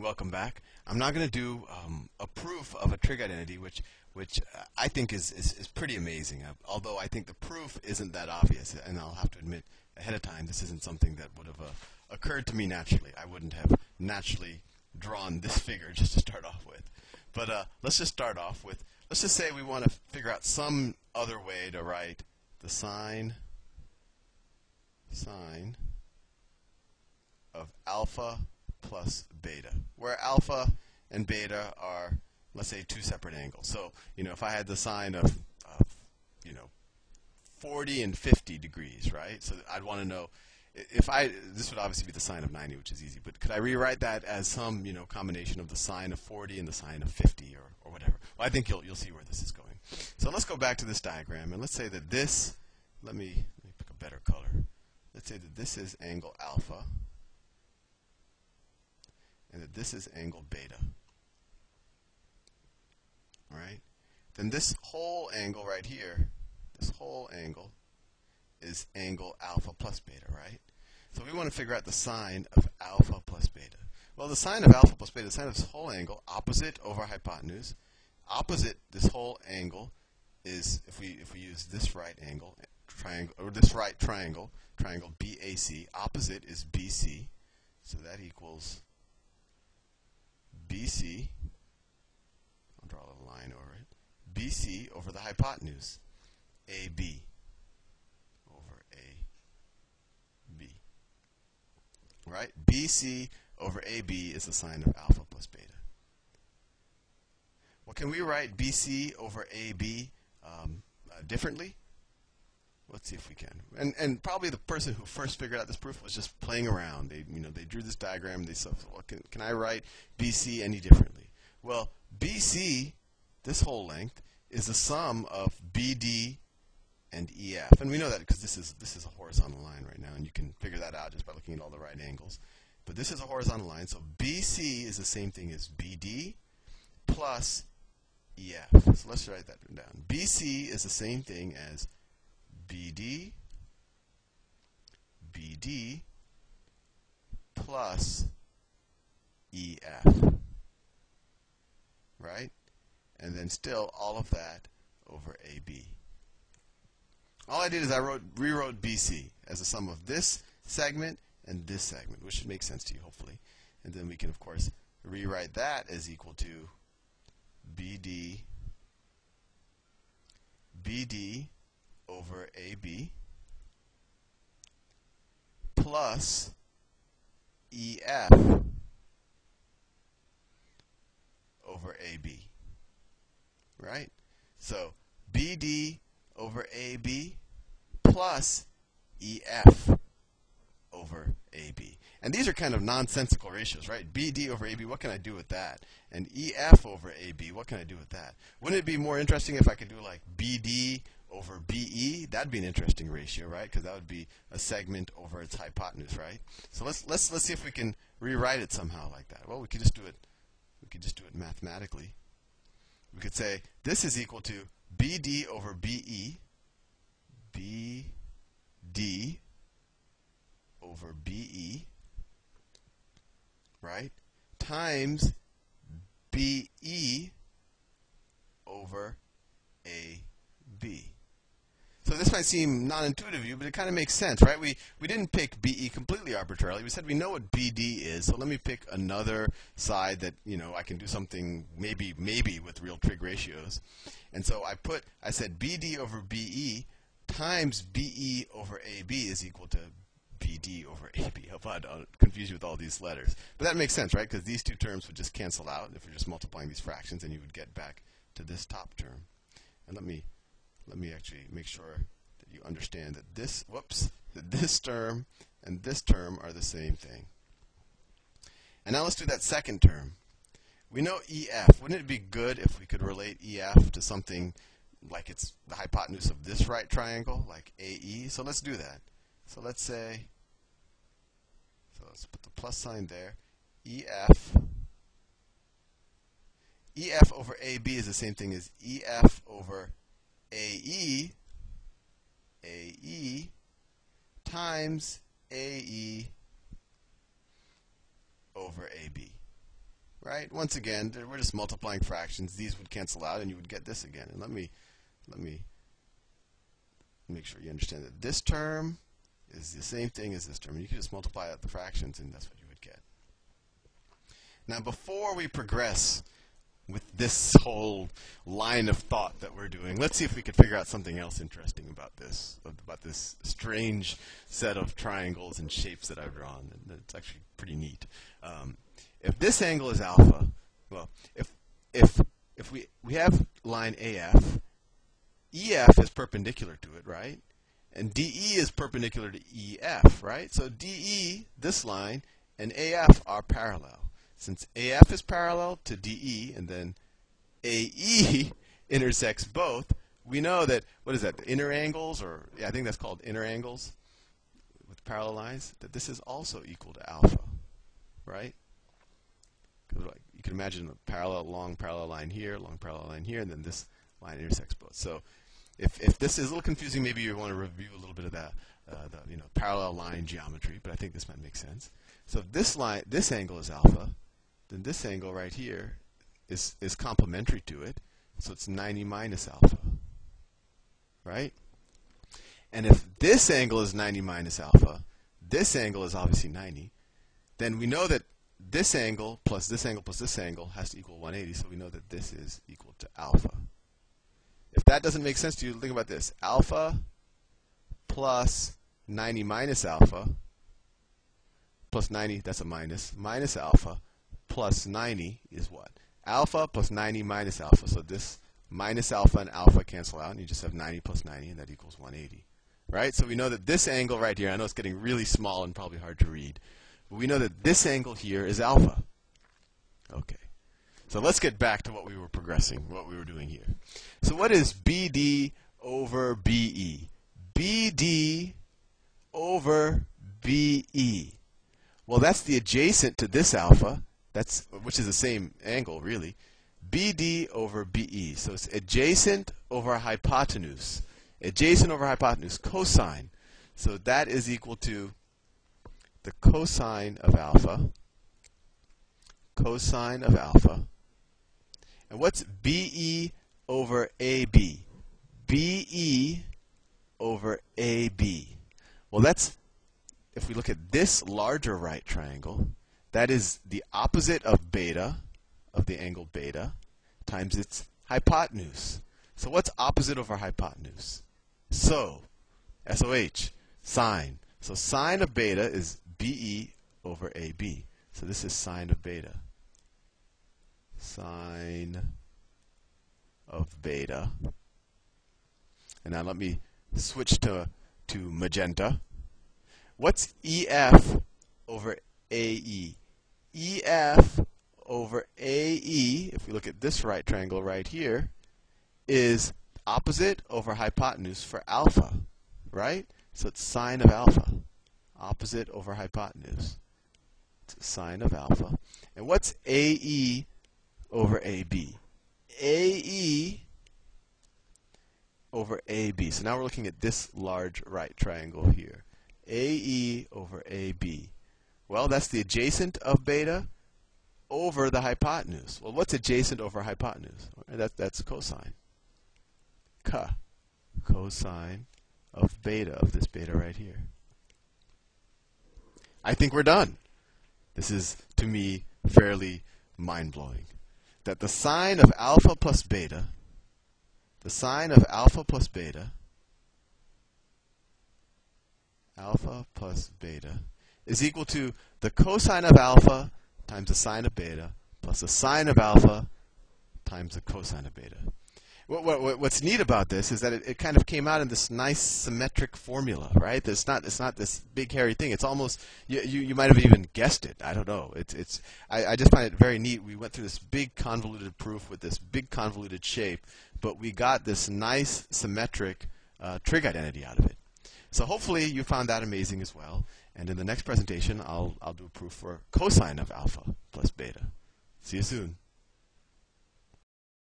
Welcome back. I'm now going to do a proof of a trig identity, which I think is pretty amazing. Although I think the proof isn't that obvious, and I'll have to admit ahead of time this isn't something that would have occurred to me naturally. I wouldn't have naturally drawn this figure just to start off with. But let's just start off with, let's just say we want to figure out some other way to write the sine of alpha plus beta, where alpha and beta are, let's say, two separate angles. So, if I had the sine of 40 and 50 degrees, right? So I'd want to know, this would obviously be the sine of 90, which is easy, but could I rewrite that as some, combination of the sine of 40 and the sine of 50 or whatever? Well, I think you'll see where this is going. So let's go back to this diagram, and let's say that this, let me pick a better color. Let's say that this is angle alpha, and that this is angle beta. All right? Then this whole angle right here, this whole angle is angle alpha plus beta, right? So we want to figure out the sine of alpha plus beta. Well, the sine of alpha plus beta, the sine of this whole angle, opposite over hypotenuse, opposite this whole angle is, if we use this right angle, triangle, or this right triangle, triangle BAC, opposite is BC, so that equals BC, I'll draw a little line over it, BC over the hypotenuse, AB over AB. Right? BC over AB is the sine of alpha plus beta. Well, can we write BC over AB differently? Let's see if we can. And probably the person who first figured out this proof was just playing around. They drew this diagram. They said, well, can I write BC any differently? Well, BC, this whole length, is the sum of BD and EF, and we know that because this is a horizontal line right now, and you can figure that out just by looking at all the right angles. But this is a horizontal line, so BC is the same thing as BD plus EF. So let's write that down. BC is the same thing as BD plus EF, right? And then still all of that over AB. All I did is I rewrote BC as a sum of this segment and this segment, which should make sense to you, hopefully. And then we can, of course, rewrite that as equal to BD over AB plus EF over AB, right? So BD over AB plus EF over AB. And these are kind of nonsensical ratios, right? BD over AB, what can I do with that? And EF over AB, what can I do with that? Wouldn't it be more interesting if I could do like BD over BE? That'd be an interesting ratio, right? Because that would be a segment over its hypotenuse, right? So let's see if we can rewrite it somehow like that. Well, we could just do it. We could just do it mathematically. We could say this is equal to BD over BE, BD over BE, right, times BE over AB. So this might seem non-intuitive to you, but it kind of makes sense, right? We didn't pick BE completely arbitrarily. We said we know what BD is, so let me pick another side that, I can do something maybe with real trig ratios. And so I said BD over BE times BE over AB is equal to BD over AB. I hope I don't confuse you with all these letters. But that makes sense, right? Because these two terms would just cancel out if you're just multiplying these fractions, and you would get back to this top term. And let me actually make sure that you understand that this term and this term are the same thing. And now let's do that second term. We know EF. Wouldn't it be good if we could relate EF to something like it's the hypotenuse of this right triangle, like AE? So let's do that. So let's say, let's put the plus sign there. EF over AB is the same thing as EF over AE times AE over AB. right? Once again, we're just multiplying fractions. These would cancel out, and you would get this again. And let me make sure you understand that this term is the same thing as this term. And you can just multiply out the fractions, and that's what you would get. Now, before we progress with this whole line of thought that we're doing, let's see if we could figure out something else interesting about this strange set of triangles and shapes that I've drawn. And it's actually pretty neat. If this angle is alpha, well, if we have line AF, EF is perpendicular to it, right? And DE is perpendicular to EF, right? So DE, this line, and AF are parallel. Since AF is parallel to DE, and then AE intersects both, we know that, what is that, the inner angles, or yeah, I think that's called inner angles with parallel lines, that this is also equal to alpha, right? Like, you can imagine a long parallel line here, and then this line intersects both. So if this is a little confusing, maybe you want to review a little bit of that, parallel line geometry, but I think this might make sense. So if this angle is alpha, then this angle right here is complementary to it, so it's 90 minus alpha, right? And if this angle is 90 minus alpha, this angle is obviously 90, then we know that this angle plus this angle plus this angle has to equal 180, so we know that this is equal to alpha. If that doesn't make sense to you, think about this. Alpha plus 90 minus alpha plus 90, that's a minus, minus alpha plus 90 is what? Alpha plus 90 minus alpha. So this minus alpha and alpha cancel out, and you just have 90 plus 90, and that equals 180. Right? So we know that this angle right here, I know it's getting really small and probably hard to read, but we know that this angle here is alpha. Okay. So let's get back to what we were doing here. So what is BD over BE? BD over BE. Well, that's the adjacent to this alpha, which is the same angle, really. BD over BE. So it's adjacent over hypotenuse. Adjacent over hypotenuse, cosine. So that is equal to the cosine of alpha. Cosine of alpha. And what's BE over AB? BE over AB. Well, that's, if we look at this larger right triangle, that is the opposite of beta, of the angle beta, times its hypotenuse. So what's opposite over hypotenuse? So, SOH, sine. So sine of beta is BE over AB. So this is sine of beta. Sine of beta. And now let me switch to magenta. What's EF over AE? EF over AE, if we look at this right triangle right here, is opposite over hypotenuse for alpha, right? So it's sine of alpha. Opposite over hypotenuse. It's sine of alpha. And what's AE over AB? AE over AB. So now we're looking at this large right triangle here. AE over AB. Well, that's the adjacent of beta over the hypotenuse. Well, what's adjacent over hypotenuse? That's cosine. Cosine of beta, of this beta right here. I think we're done. This is, to me, fairly mind-blowing. That the sine of alpha plus beta, alpha plus beta is equal to the cosine of alpha times the sine of beta plus the sine of alpha times the cosine of beta. What's neat about this is that it kind of came out in this nice symmetric formula, right? It's not this big hairy thing. It's almost, you might have even guessed it. I don't know. I just find it very neat. We went through this big convoluted proof with this big convoluted shape, but we got this nice symmetric trig identity out of it. So hopefully you found that amazing as well. And in the next presentation, I'll do a proof for cosine of alpha plus beta. See you soon.